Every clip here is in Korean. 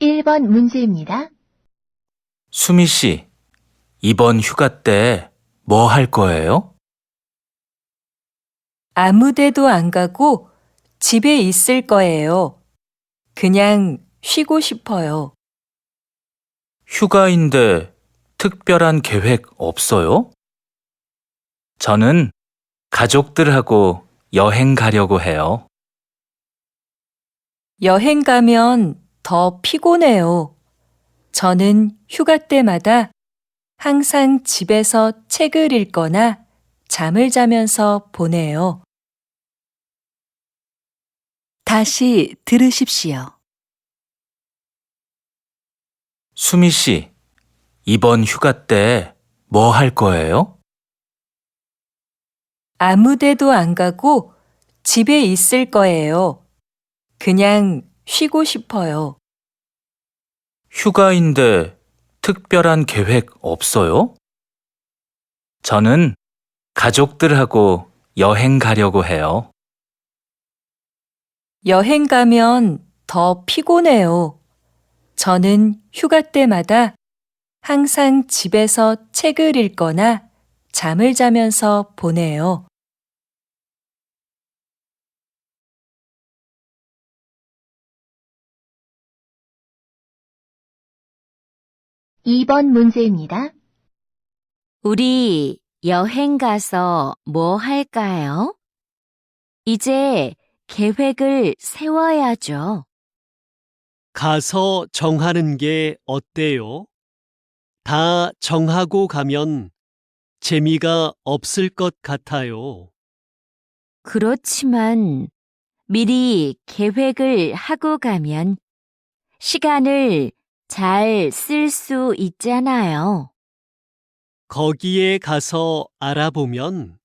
1번 문제입니다. 수미 씨, 이번 휴가 때 뭐 할 거예요? 아무 데도 안 가고 집에 있을 거예요. 그냥 쉬고 싶어요. 휴가인데 특별한 계획 없어요? 저는 가족들하고 여행 가려고 해요. 여행 가면 더 피곤해요. 저는 휴가 때마다 항상 집에서 책을 읽거나 잠을 자면서 보내요. 다시 들으십시오. 수미 씨, 이번 휴가 때 뭐 할 거예요? 아무 데도 안 가고 집에 있을 거예요. 그냥 쉬고 싶어요. 휴가인데 특별한 계획 없어요? 저는 가족들하고 여행 가려고 해요. 여행 가면 더 피곤해요. 저는 휴가 때마다 항상 집에서 책을 읽거나 잠을 자면서 보내요. 이 번 문제입니다. 우리 여행 가서 뭐 할까요? 이제 계획을 세워야죠. 가서 정하는 게 어때요? 다 정하고 가면 재미가 없을 것 같아요. 그렇지만 미리 계획을 하고 가면 시간을 잘 쓸 수 있잖아요. 거기에 가서 알아보면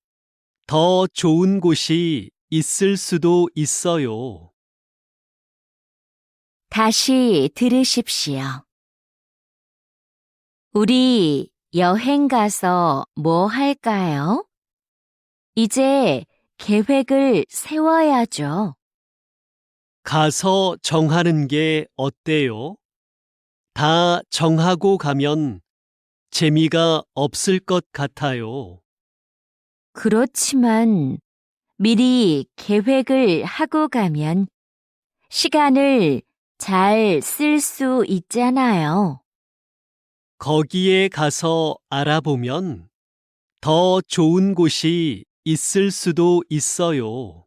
더 좋은 곳이 있을 수도 있어요. 다시 들으십시오. 우리 여행 가서 뭐 할까요? 이제 계획을 세워야죠. 가서 정하는 게 어때요? 다 정하고 가면 재미가 없을 것 같아요. 그렇지만 미리 계획을 하고 가면 시간을 잘 쓸 수 있잖아요. 거기에 가서 알아보면 더 좋은 곳이 있을 수도 있어요.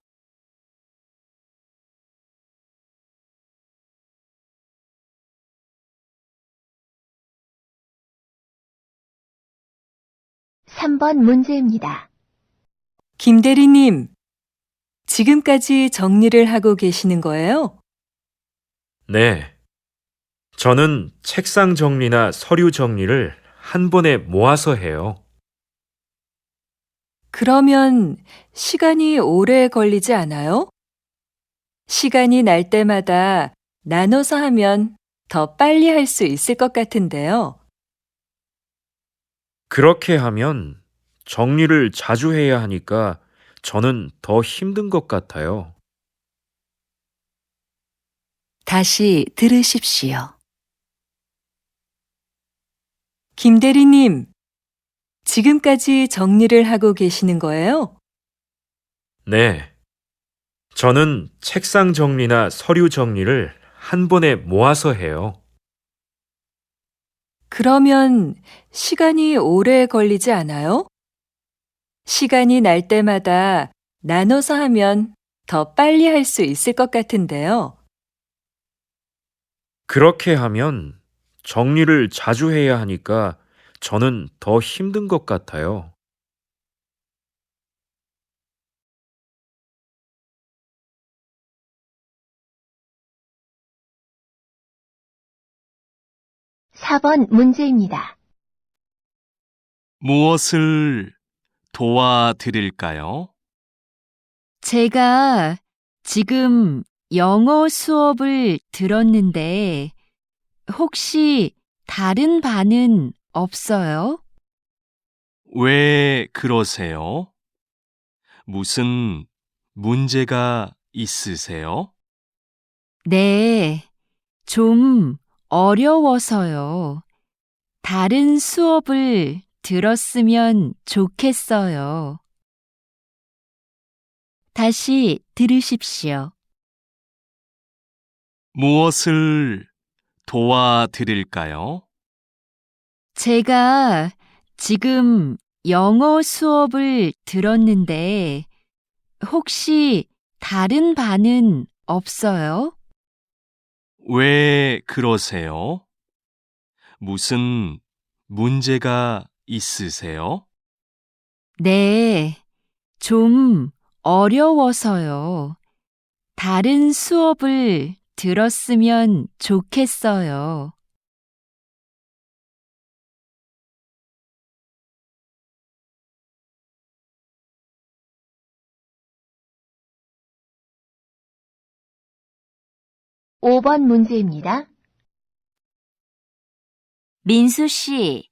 삼 번 문제입니다. 김 대리님, 지금까지 정리를 하고 계시는 거예요? 네. 저는 책상 정리나 서류 정리를 한 번에 모아서 해요. 그러면 시간이 오래 걸리지 않아요? 시간이 날 때마다 나눠서 하면 더 빨리 할 수 있을 것 같은데요. 그렇게 하면 정리를 자주 해야 하니까 저는 더 힘든 것 같아요. 다시 들으십시오. 김 대리님, 지금까지 정리를 하고 계시는 거예요? 네. 저는 책상 정리나 서류 정리를 한 번에 모아서 해요. 그러면 시간이 오래 걸리지 않아요? 시간이 날 때마다 나눠서 하면 더 빨리 할 수 있을 것 같은데요. 그렇게 하면 정리를 자주 해야 하니까 저는 더 힘든 것 같아요. 사 번 문제입니다. 무엇을 도와드릴까요? 제가 지금 영어 수업을 들었는데 혹시 다른 반은 없어요? 왜 그러세요? 무슨 문제가 있으세요? 네, 좀 어려워서요. 다른 수업을 들었으면 좋겠어요. 다시 들으십시오. 무엇을 도와드릴까요? 제가 지금 영어 수업을 들었는데 혹시 다른 반은 없어요? 왜 그러세요? 무슨 문제가 있으세요? 네, 좀 어려워서요. 다른 수업을 들었으면 좋겠어요. 오 번 문제입니다. 민수 씨,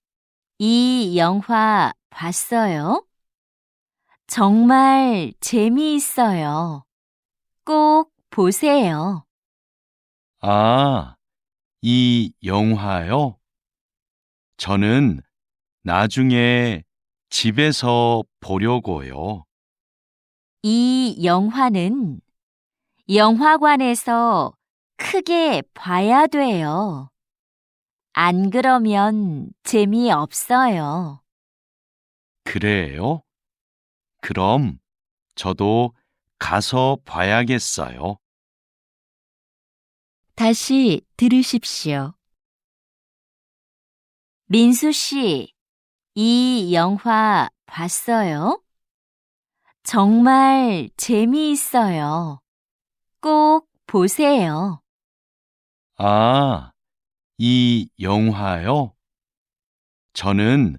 이 영화 봤어요? 정말 재미있어요. 꼭 보세요. 아, 이 영화요? 저는 나중에 집에서 보려고요. 이 영화는 영화관에서 크게 봐야 돼요. 안 그러면 재미없어요. 그래요? 그럼 저도 가서 봐야겠어요. 다시 들으십시오. 민수 씨, 이 영화 봤어요? 정말 재미있어요. 꼭 보세요. 아, 이 영화요? 저는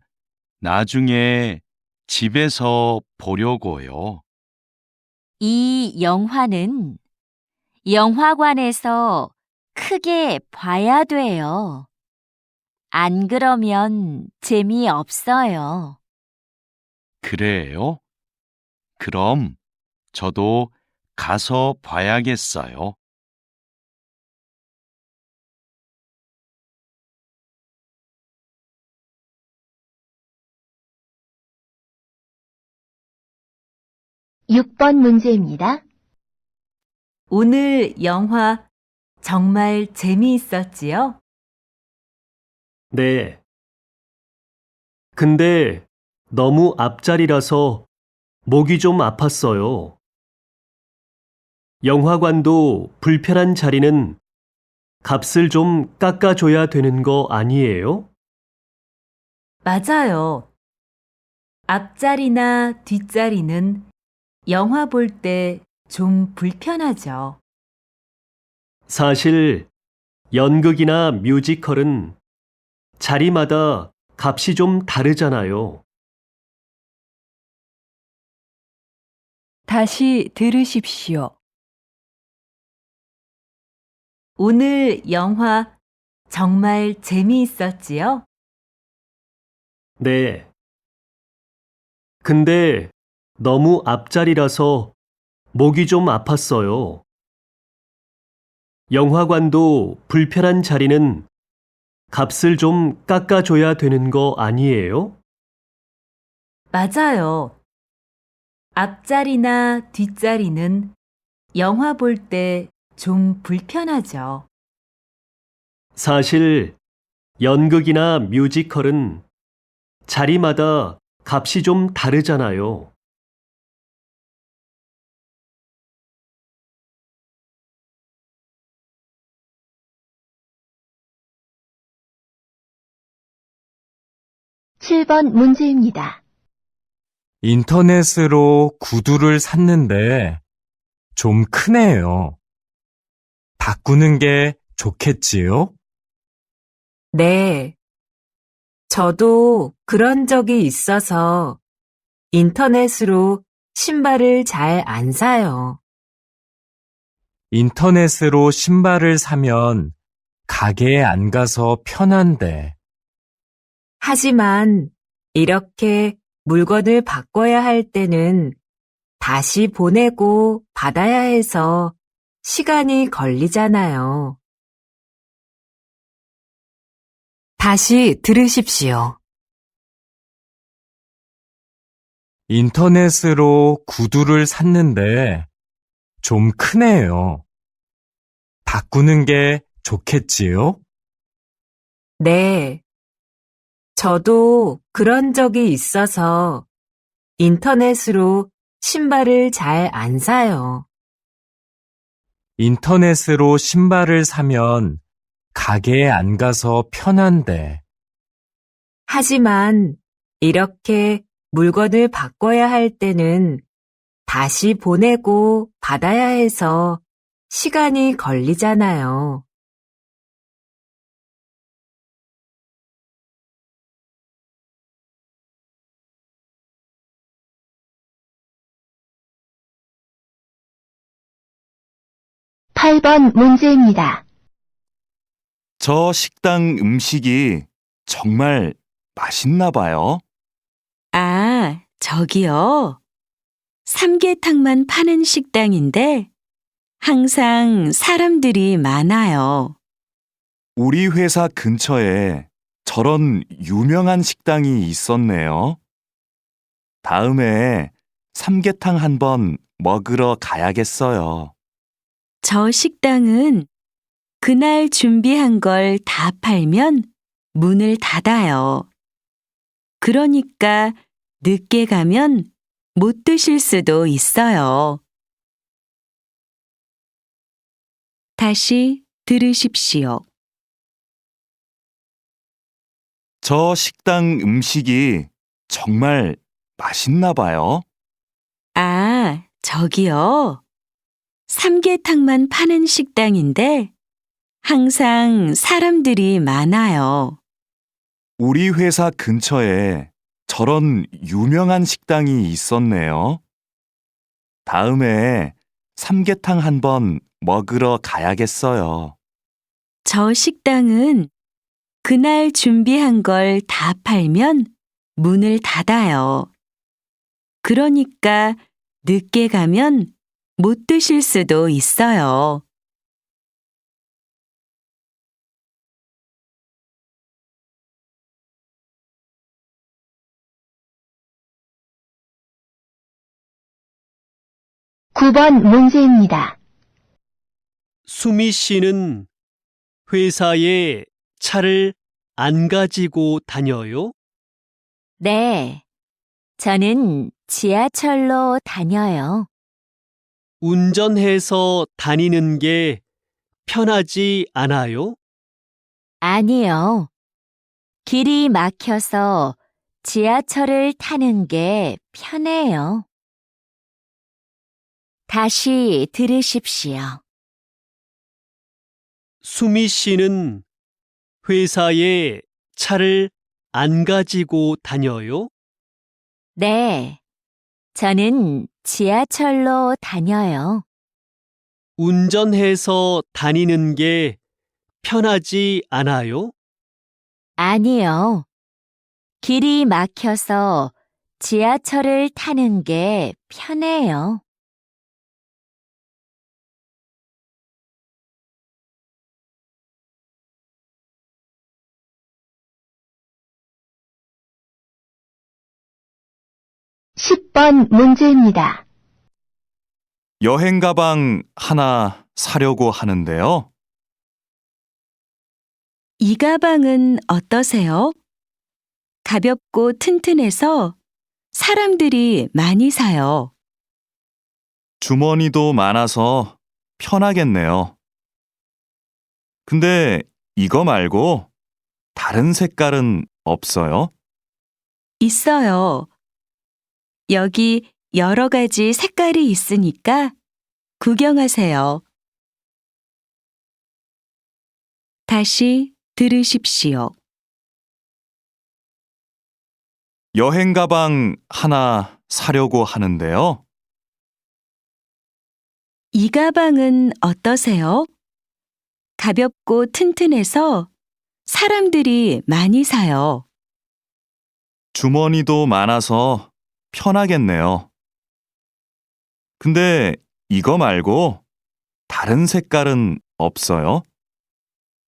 나중에 집에서 보려고요. 이 영화는 영화관에서 크게 봐야 돼요. 안 그러면 재미없어요. 그래요? 그럼 저도 가서 봐야겠어요. 육 번 문제입니다. 오늘 영화 정말 재미있었지요? 네. 근데 너무 앞자리라서 목이 좀 아팠어요. 영화관도 불편한 자리는 값을 좀 깎아줘야 되는 거 아니에요? 맞아요. 앞자리나 뒷자리는 영화 볼 때 좀 불편하죠. 사실 연극이나 뮤지컬은 자리마다 값이 좀 다르잖아요. 다시 들으십시오. 오늘 영화 정말 재미있었지요? 네. 근데 너무 앞자리라서 목이 좀 아팠어요. 영화관도 불편한 자리는 값을 좀 깎아줘야 되는 거 아니에요? 맞아요. 앞자리나 뒷자리는 영화 볼 때 좀 불편하죠. 사실 연극이나 뮤지컬은 자리마다 값이 좀 다르잖아요. 칠 번 문제입니다. 인터넷으로 구두를 샀는데 좀 크네요. 바꾸는 게 좋겠지요? 네. 저도 그런 적이 있어서 인터넷으로 신발을 잘 안 사요. 인터넷으로 신발을 사면 가게에 안 가서 편한데. 하지만 이렇게 물건을 바꿔야 할 때는 다시 보내고 받아야 해서 시간이 걸리잖아요. 다시 들으십시오. 인터넷으로 구두를 샀는데 좀 크네요. 바꾸는 게 좋겠지요? 네. 저도 그런 적이 있어서 인터넷으로 신발을 잘 안 사요. 인터넷으로 신발을 사면 가게에 안 가서 편한데 하지만 이렇게 물건을 바꿔야 할 때는 다시 보내고 받아야 해서 시간이 걸리잖아요. 팔 번 문제입니다. 저 식당 음식이 정말 맛있나 봐요. 아, 저기요. 삼계탕만 파는 식당인데 항상 사람들이 많아요. 우리 회사 근처에 저런 유명한 식당이 있었네요. 다음에 삼계탕 한번 먹으러 가야겠어요. 저 식당은 그날 준비한 걸 다 팔면 문을 닫아요. 그러니까 늦게 가면 못 드실 수도 있어요. 다시 들으십시오. 저 식당 음식이 정말 맛있나 봐요. 아, 저기요. 삼계탕만 파는 식당인데 항상 사람들이 많아요. 우리 회사 근처에 저런 유명한 식당이 있었네요. 다음에 삼계탕 한번 먹으러 가야겠어요. 저 식당은 그날 준비한 걸 다 팔면 문을 닫아요. 그러니까 늦게 가면 못 드실 수도 있어요. 구 번 문제입니다. 수미 씨는 회사에 차를 안 가지고 다녀요? 네, 저는 지하철로 다녀요. 운전해서 다니는 게 편하지 않아요? 아니요. 길이 막혀서 지하철을 타는 게 편해요. 다시 들으십시오. 수미 씨는 회사에 차를 안 가지고 다녀요? 네, 저는 지하철로 다녀요. 운전해서 다니는 게 편하지 않아요? 아니요. 길이 막혀서 지하철을 타는 게 편해요. 십 번 문제입니다. 여행 가방 하나 사려고 하는데요. 이 가방은 어떠세요? 가볍고 튼튼해서 사람들이 많이 사요. 주머니도 많아서 편하겠네요. 근데 이거 말고 다른 색깔은 없어요? 있어요. 여기 여러 가지 색깔이 있으니까 구경하세요. 다시 들으십시오. 여행 가방 하나 사려고 하는데요. 이 가방은 어떠세요? 가볍고 튼튼해서 사람들이 많이 사요. 주머니도 많아서 편하겠네요. 근데 이거 말고 다른 색깔은 없어요?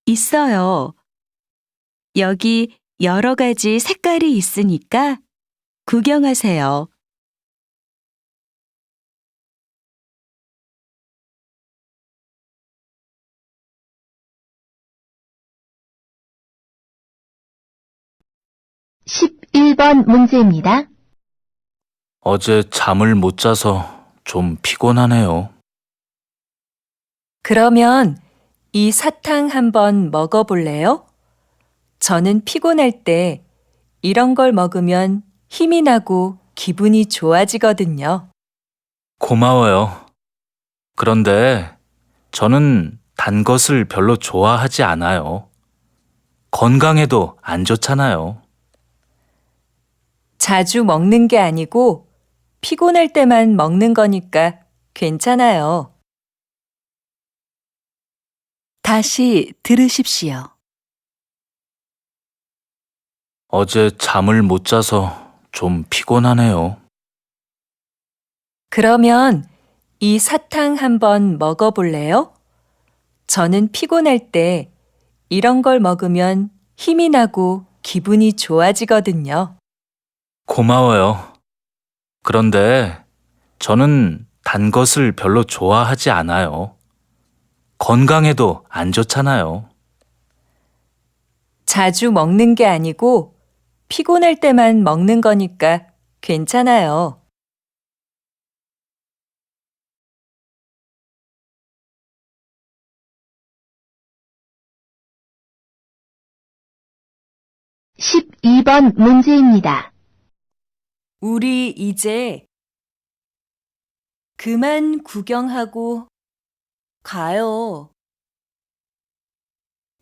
있어요. 여기 여러 가지 색깔이 있으니까 구경하세요. (11번) 문제입니다. 어제 잠을 못 자서 좀 피곤하네요. 그러면 이 사탕 한번 먹어볼래요? 저는 피곤할 때 이런 걸 먹으면 힘이 나고 기분이 좋아지거든요. 고마워요. 그런데 저는 단 것을 별로 좋아하지 않아요. 건강에도 안 좋잖아요. 자주 먹는 게 아니고 피곤할 때만 먹는 거니까 괜찮아요. 다시 들으십시오. 어제 잠을 못 자서 좀 피곤하네요. 그러면 이 사탕 한번 먹어볼래요? 저는 피곤할 때 이런 걸 먹으면 힘이 나고 기분이 좋아지거든요. 고마워요. 그런데 저는 단 것을 별로 좋아하지 않아요. 건강에도 안 좋잖아요. 자주 먹는 게 아니고 피곤할 때만 먹는 거니까 괜찮아요. (12번) 문제입니다. 우리 이제 그만 구경하고 가요.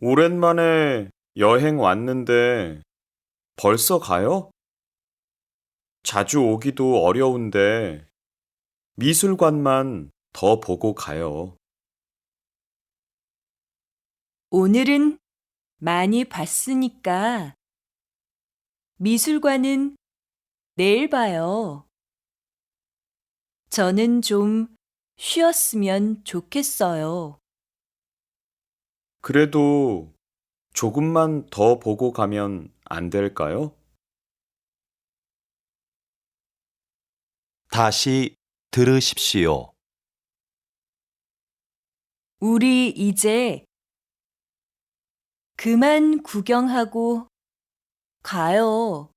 오랜만에 여행 왔는데 벌써 가요? 자주 오기도 어려운데 미술관만 더 보고 가요. 오늘은 많이 봤으니까 미술관은 내일 봐요. 저는 좀 쉬었으면 좋겠어요. 그래도 조금만 더 보고 가면 안 될까요? 다시 들으십시오. 우리 이제 그만 구경하고 가요.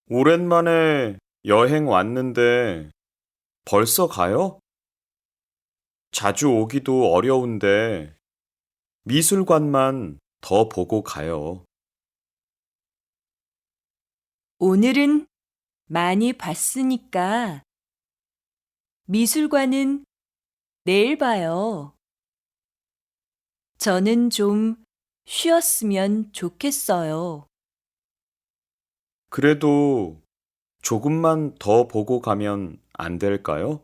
오랜만에 여행 왔는데 벌써 가요? 자주 오기도 어려운데 미술관만 더 보고 가요. 오늘은 많이 봤으니까 미술관은 내일 봐요. 저는 좀 쉬었으면 좋겠어요. 그래도 조금만 더 보고 가면 안 될까요?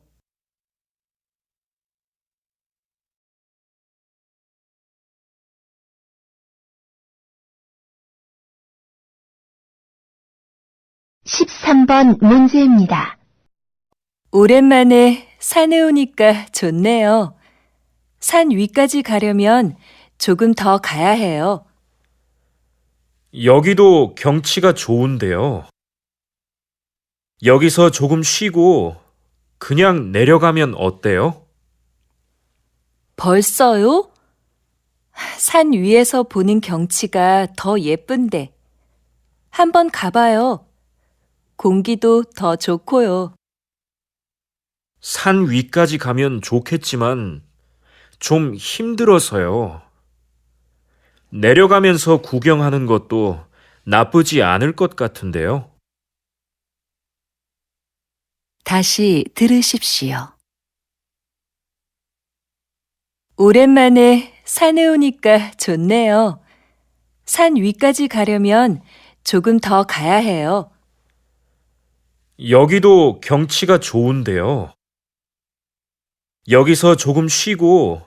(13번) 문제입니다. 오랜만에 산에 오니까 좋네요. 산 위까지 가려면 조금 더 가야 해요. 여기도 경치가 좋은데요. 여기서 조금 쉬고 그냥 내려가면 어때요? 벌써요? 산 위에서 보는 경치가 더 예쁜데. 한번 가봐요. 공기도 더 좋고요. 산 위까지 가면 좋겠지만 좀 힘들어서요. 내려가면서 구경하는 것도 나쁘지 않을 것 같은데요. 다시 들으십시오. 오랜만에 산에 오니까 좋네요. 산 위까지 가려면 조금 더 가야 해요. 여기도 경치가 좋은데요. 여기서 조금 쉬고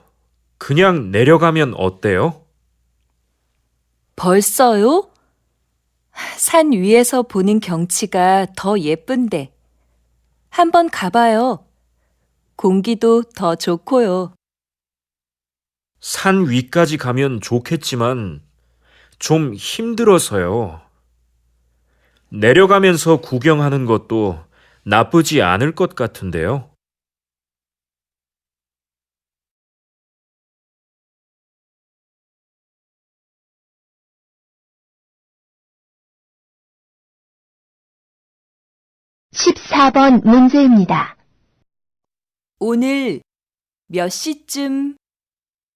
그냥 내려가면 어때요? 벌써요? 산 위에서 보는 경치가 더 예쁜데. 한번 가봐요. 공기도 더 좋고요. 산 위까지 가면 좋겠지만 좀 힘들어서요. 내려가면서 구경하는 것도 나쁘지 않을 것 같은데요. 십사 번 문제입니다. 오늘 몇 시쯤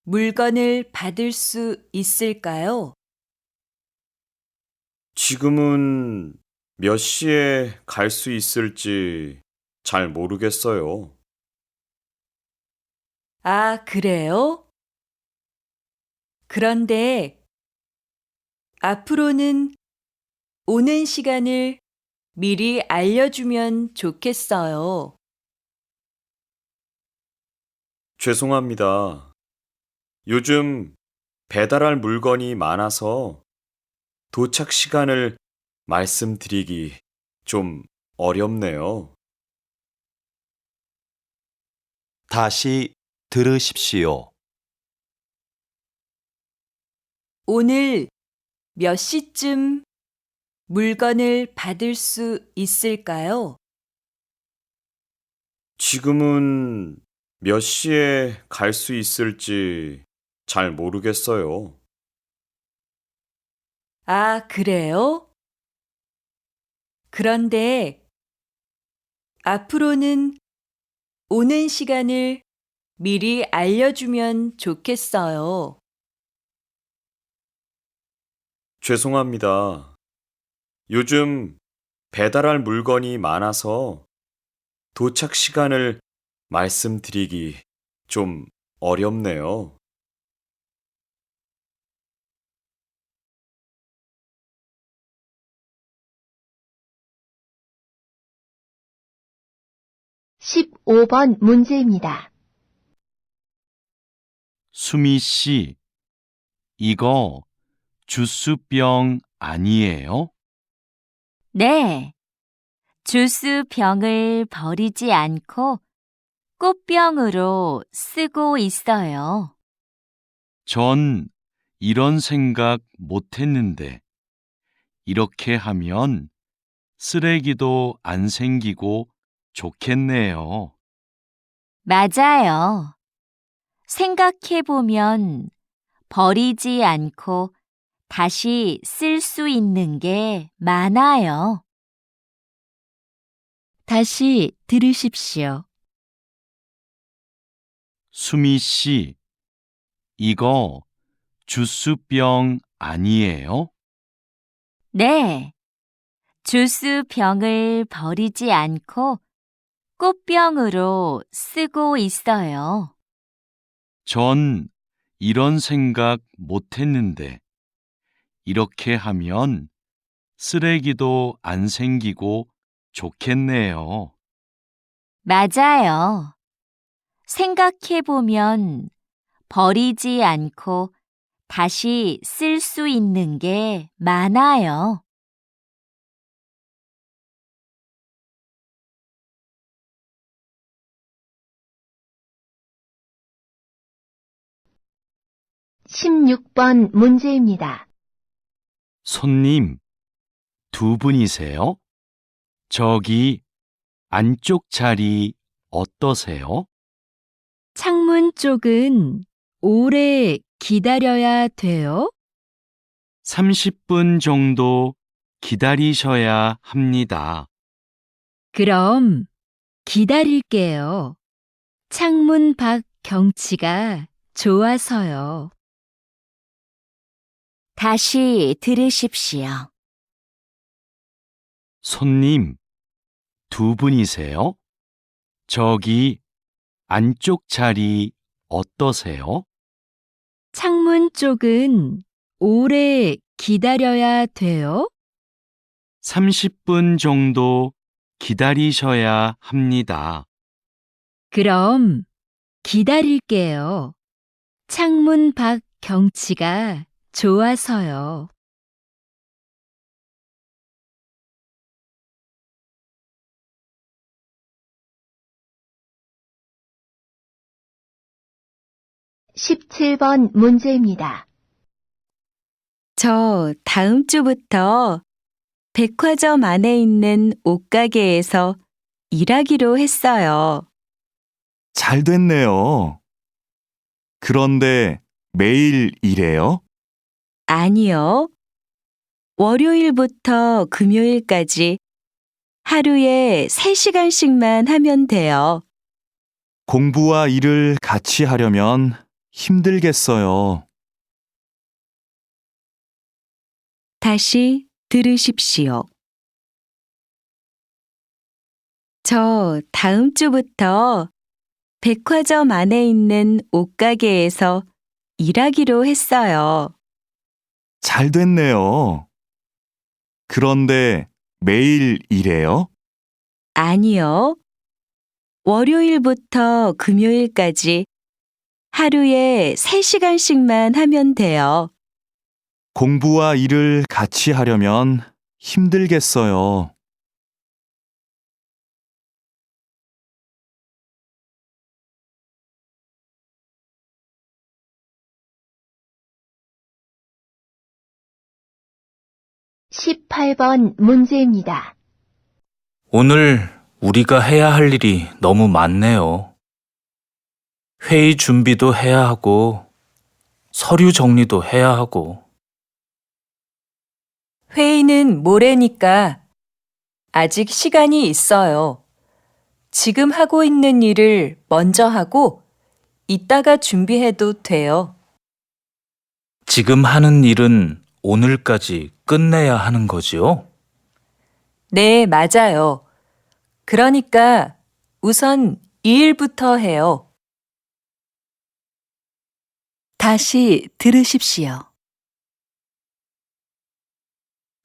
물건을 받을 수 있을까요? 지금은 몇 시에 갈 수 있을지 잘 모르겠어요. 아, 그래요? 그런데 앞으로는 오는 시간을 미리 알려주면 좋겠어요. 죄송합니다. 요즘 배달할 물건이 많아서 도착 시간을 말씀드리기 좀 어렵네요. 다시 들으십시오. 오늘 몇 시쯤 물건을 받을 수 있을까요? 지금은 몇 시에 갈 수 있을지 잘 모르겠어요. 아, 그래요? 그런데 앞으로는 오는 시간을 미리 알려주면 좋겠어요. 죄송합니다. 요즘 배달할 물건이 많아서 도착 시간을 말씀드리기 좀 어렵네요. 십오 번 문제입니다. 수미 씨, 이거 주스병 아니에요? 네. 주스 병을 버리지 않고 꽃병으로 쓰고 있어요. 전 이런 생각 못 했는데, 이렇게 하면 쓰레기도 안 생기고 좋겠네요. 맞아요. 생각해보면 버리지 않고 다시 쓸 수 있는 게 많아요. 다시 들으십시오. 수미 씨, 이거 주스병 아니에요? 네. 주스 병을 버리지 않고 꽃병으로 쓰고 있어요. 전 이런 생각 못 했는데, 이렇게 하면 쓰레기도 안 생기고 좋겠네요. 맞아요. 생각해보면 버리지 않고 다시 쓸 수 있는 게 많아요. 십육 번 문제입니다. 손님, 두 분이세요? 저기 안쪽 자리 어떠세요? 창문 쪽은 오래 기다려야 돼요? 30분 정도 기다리셔야 합니다. 그럼 기다릴게요. 창문 밖 경치가 좋아서요. 다시 들으십시오. 손님, 두 분이세요? 저기 안쪽 자리 어떠세요? 창문 쪽은 오래 기다려야 돼요? 30분 정도 기다리셔야 합니다. 그럼 기다릴게요. 창문 밖 경치가 좋아서요. 십칠 번 문제입니다. 저 다음 주부터 백화점 안에 있는 옷가게에서 일하기로 했어요. 잘 됐네요. 그런데 매일 일해요? 아니요. 월요일부터 금요일까지 하루에 3시간씩만 하면 돼요. 공부와 일을 같이 하려면 힘들겠어요. 다시 들으십시오. 저 다음 주부터 백화점 안에 있는 옷가게에서 일하기로 했어요. 잘 됐네요. 그런데 매일 일해요? 아니요. 월요일부터 금요일까지 하루에 3시간씩만 하면 돼요. 공부와 일을 같이 하려면 힘들겠어요. 십팔 번 문제입니다. 오늘 우리가 해야 할 일이 너무 많네요. 회의 준비도 해야 하고, 서류 정리도 해야 하고. 회의는 모레니까 아직 시간이 있어요. 지금 하고 있는 일을 먼저 하고 이따가 준비해도 돼요. 지금 하는 일은 오늘까지 끝내야 하는 거지요? 네, 맞아요. 그러니까 우선 이 일부터 해요. 다시 들으십시오.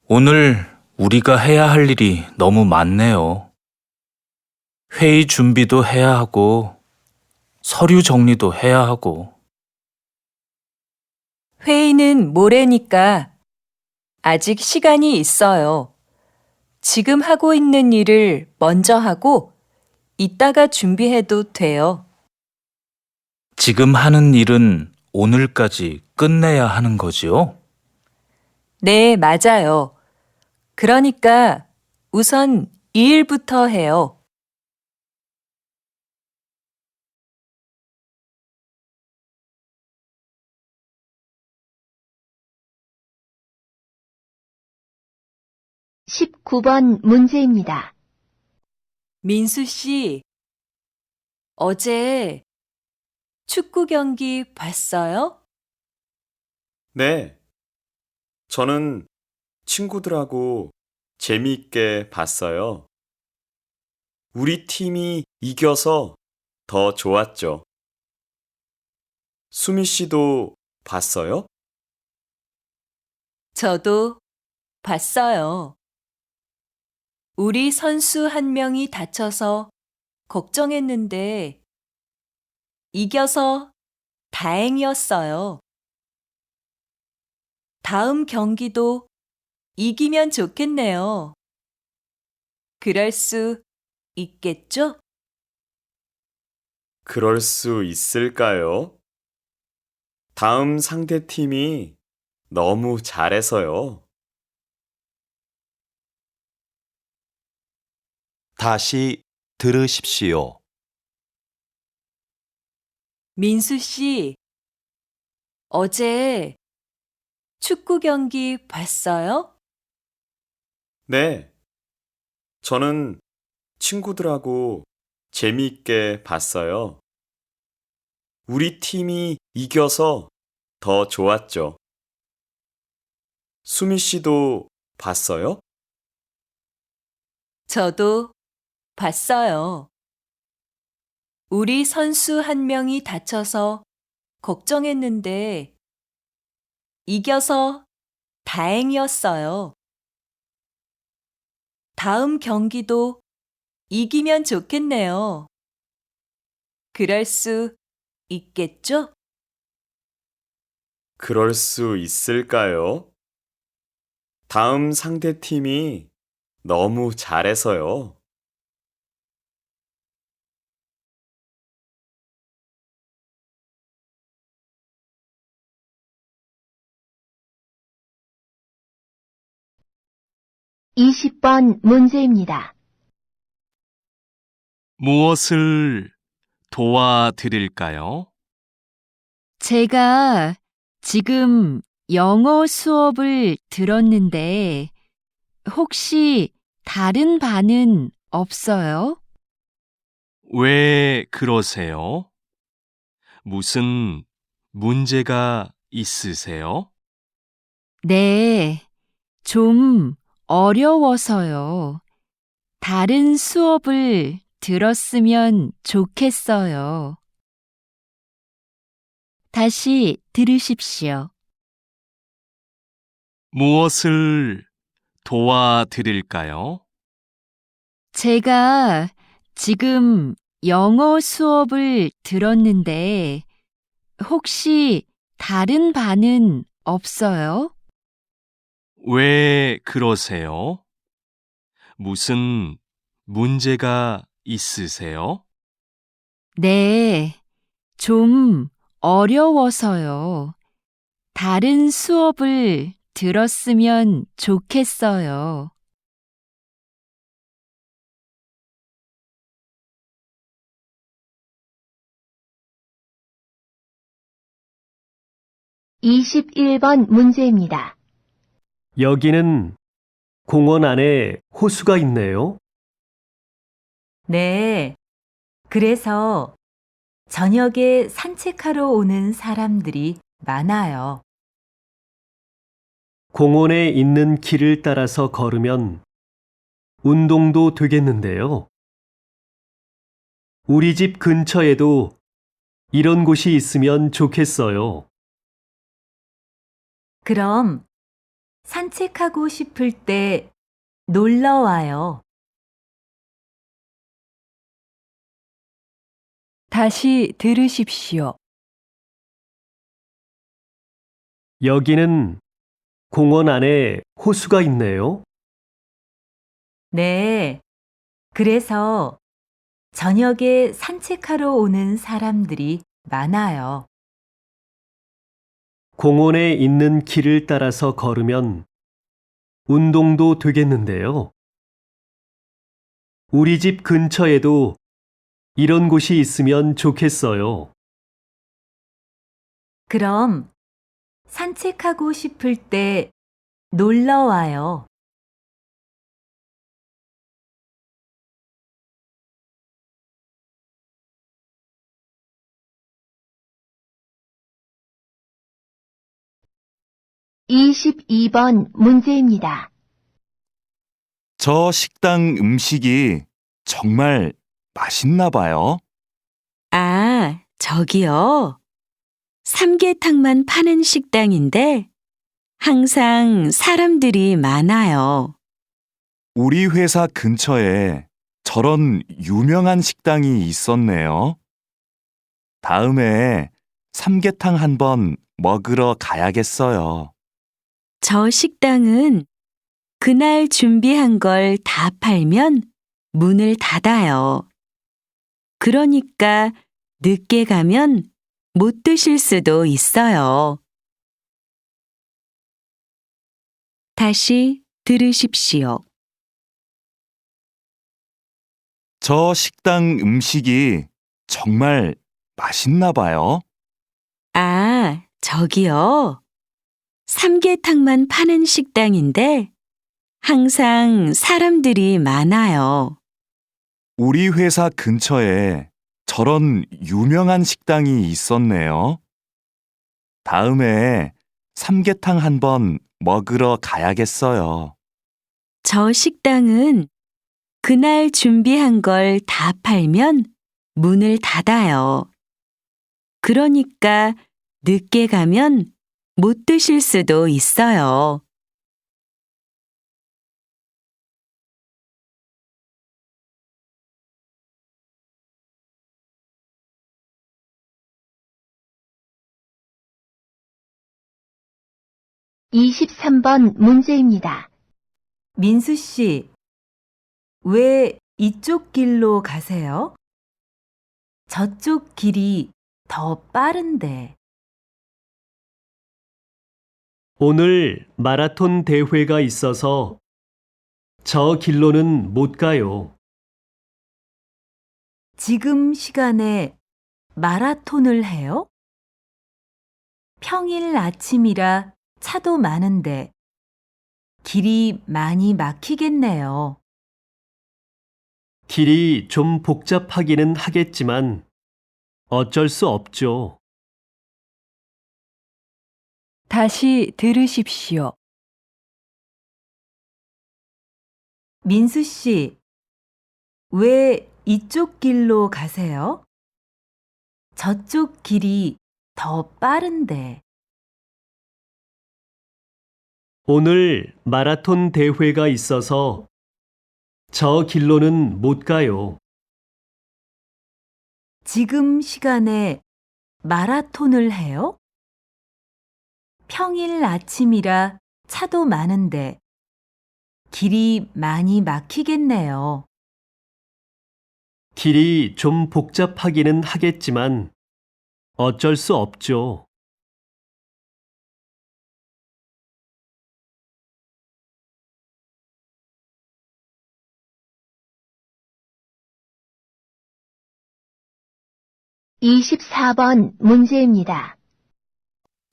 오늘 우리가 해야 할 일이 너무 많네요. 회의 준비도 해야 하고, 서류 정리도 해야 하고. 회의는 모레니까 아직 시간이 있어요. 지금 하고 있는 일을 먼저 하고 이따가 준비해도 돼요. 지금 하는 일은 오늘까지 끝내야 하는 거지요? 네, 맞아요. 그러니까 우선 이 일부터 해요. 십구 번 문제입니다. 민수 씨, 어제 축구 경기 봤어요? 네. 저는 친구들하고 재미있게 봤어요. 우리 팀이 이겨서 더 좋았죠. 수미 씨도 봤어요? 저도 봤어요. 우리 선수 한 명이 다쳐서 걱정했는데 이겨서 다행이었어요. 다음 경기도 이기면 좋겠네요. 그럴 수 있겠죠? 그럴 수 있을까요? 다음 상대팀이 너무 잘해서요. 다시 들으십시오. 민수 씨, 어제 축구 경기 봤어요? 네. 저는 친구들하고 재미있게 봤어요. 우리 팀이 이겨서 더 좋았죠. 수미 씨도 봤어요? 저도 봤어요. 우리 선수 한 명이 다쳐서 걱정했는데 이겨서 다행이었어요. 다음 경기도 이기면 좋겠네요. 그럴 수 있겠죠? 그럴 수 있을까요? 다음 상대팀이 너무 잘해서요. 20번 문제입니다. 무엇을 도와드릴까요? 제가 지금 영어 수업을 들었는데 혹시 다른 반은 없어요? 왜 그러세요? 무슨 문제가 있으세요? 네, 좀 어려워서요. 다른 수업을 들었으면 좋겠어요. 다시 들으십시오. 무엇을 도와드릴까요? 제가 지금 영어 수업을 들었는데 혹시 다른 반은 없어요? 왜 그러세요? 무슨 문제가 있으세요? 네, 좀 어려워서요. 다른 수업을 들었으면 좋겠어요. (21번) 문제입니다. 여기는 공원 안에 호수가 있네요. 네. 그래서 저녁에 산책하러 오는 사람들이 많아요. 공원에 있는 길을 따라서 걸으면 운동도 되겠는데요. 우리 집 근처에도 이런 곳이 있으면 좋겠어요. 그럼 산책하고 싶을 때 놀러 와요. 다시 들으십시오. 여기는 공원 안에 호수가 있네요. 네. 그래서 저녁에 산책하러 오는 사람들이 많아요. 공원에 있는 길을 따라서 걸으면 운동도 되겠는데요. 우리 집 근처에도 이런 곳이 있으면 좋겠어요. 그럼 산책하고 싶을 때 놀러 와요. (22번) 문제입니다. 저 식당 음식이 정말 맛있나 봐요. 아, 저기요. 삼계탕만 파는 식당인데 항상 사람들이 많아요. 우리 회사 근처에 저런 유명한 식당이 있었네요. 다음에 삼계탕 한번 먹으러 가야겠어요. 저 식당은 그날 준비한 걸 다 팔면 문을 닫아요. 그러니까 늦게 가면 못 드실 수도 있어요. 다시 들으십시오. 저 식당 음식이 정말 맛있나 봐요. 아, 저기요. 삼계탕만 파는 식당인데 항상 사람들이 많아요. 우리 회사 근처에 저런 유명한 식당이 있었네요. 다음에 삼계탕 한번 먹으러 가야겠어요. 저 식당은 그날 준비한 걸 다 팔면 문을 닫아요. 그러니까 늦게 가면 못 드실 수도 있어요. (23번) 문제입니다. 민수 씨, 왜 이쪽 길로 가세요? 저쪽 길이 더 빠른데. 오늘 마라톤 대회가 있어서 저 길로는 못 가요. 지금 시간에 마라톤을 해요? 평일 아침이라 차도 많은데 길이 많이 막히겠네요. 길이 좀 복잡하기는 하겠지만 어쩔 수 없죠. 다시 들으십시오. 민수 씨, 왜 이쪽 길로 가세요? 저쪽 길이 더 빠른데. 오늘 마라톤 대회가 있어서 저 길로는 못 가요. 지금 시간에 마라톤을 해요? 평일 아침이라 차도 많은데 길이 많이 막히겠네요. 길이 좀 복잡하기는 하겠지만 어쩔 수 없죠. (24번) 문제입니다.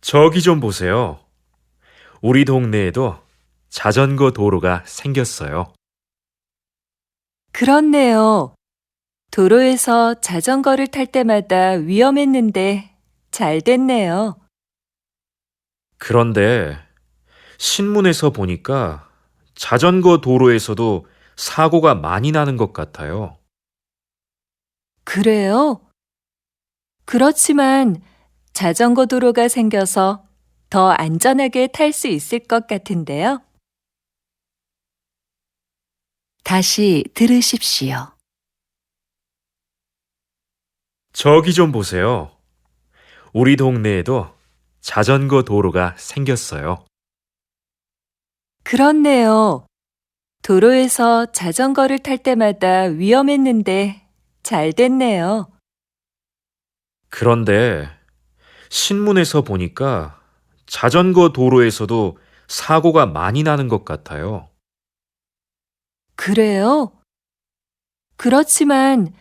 저기 좀 보세요. 우리 동네에도 자전거 도로가 생겼어요. 그렇네요. 도로에서 자전거를 탈 때마다 위험했는데 잘 됐네요. 그런데 신문에서 보니까 자전거 도로에서도 사고가 많이 나는 것 같아요. 그래요? 그렇지만 자전거 도로가 생겨서 더 안전하게 탈 수 있을 것 같은데요. 다시 들으십시오. 저기 좀 보세요. 우리 동네에도 자전거 도로가 생겼어요. 그렇네요. 도로에서 자전거를 탈 때마다 위험했는데 잘 됐네요. 그런데 신문에서 보니까 자전거 도로에서도 사고가 많이 나는 것 같아요. 그래요? 그렇지만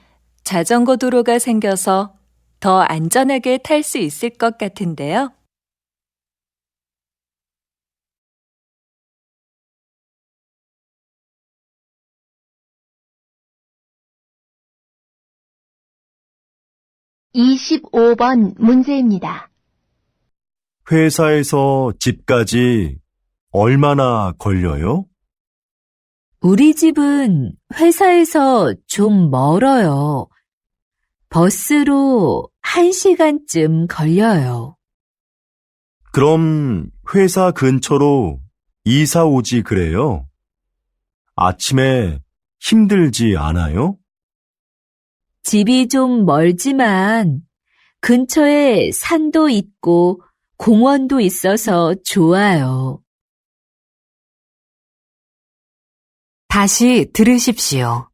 자전거 도로가 생겨서 더 안전하게 탈 수 있을 것 같은데요. (25번) 문제입니다. 회사에서 집까지 얼마나 걸려요? 우리 집은 회사에서 좀 멀어요. 버스로 1시간쯤 걸려요. 그럼 회사 근처로 이사 오지 그래요? 아침에 힘들지 않아요? 집이 좀 멀지만 근처에 산도 있고 공원도 있어서 좋아요. 다시 들으십시오.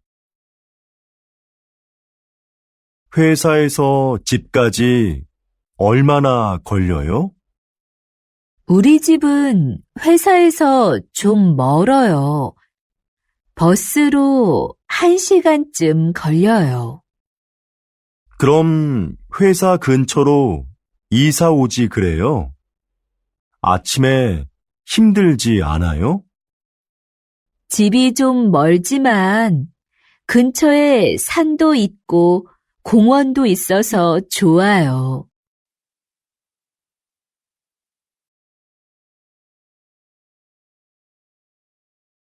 회사에서 집까지 얼마나 걸려요? 우리 집은 회사에서 좀 멀어요. 버스로 1시간쯤 걸려요. 그럼 회사 근처로 이사 오지 그래요? 아침에 힘들지 않아요? 집이 좀 멀지만 근처에 산도 있고 공원도 있어서 좋아요.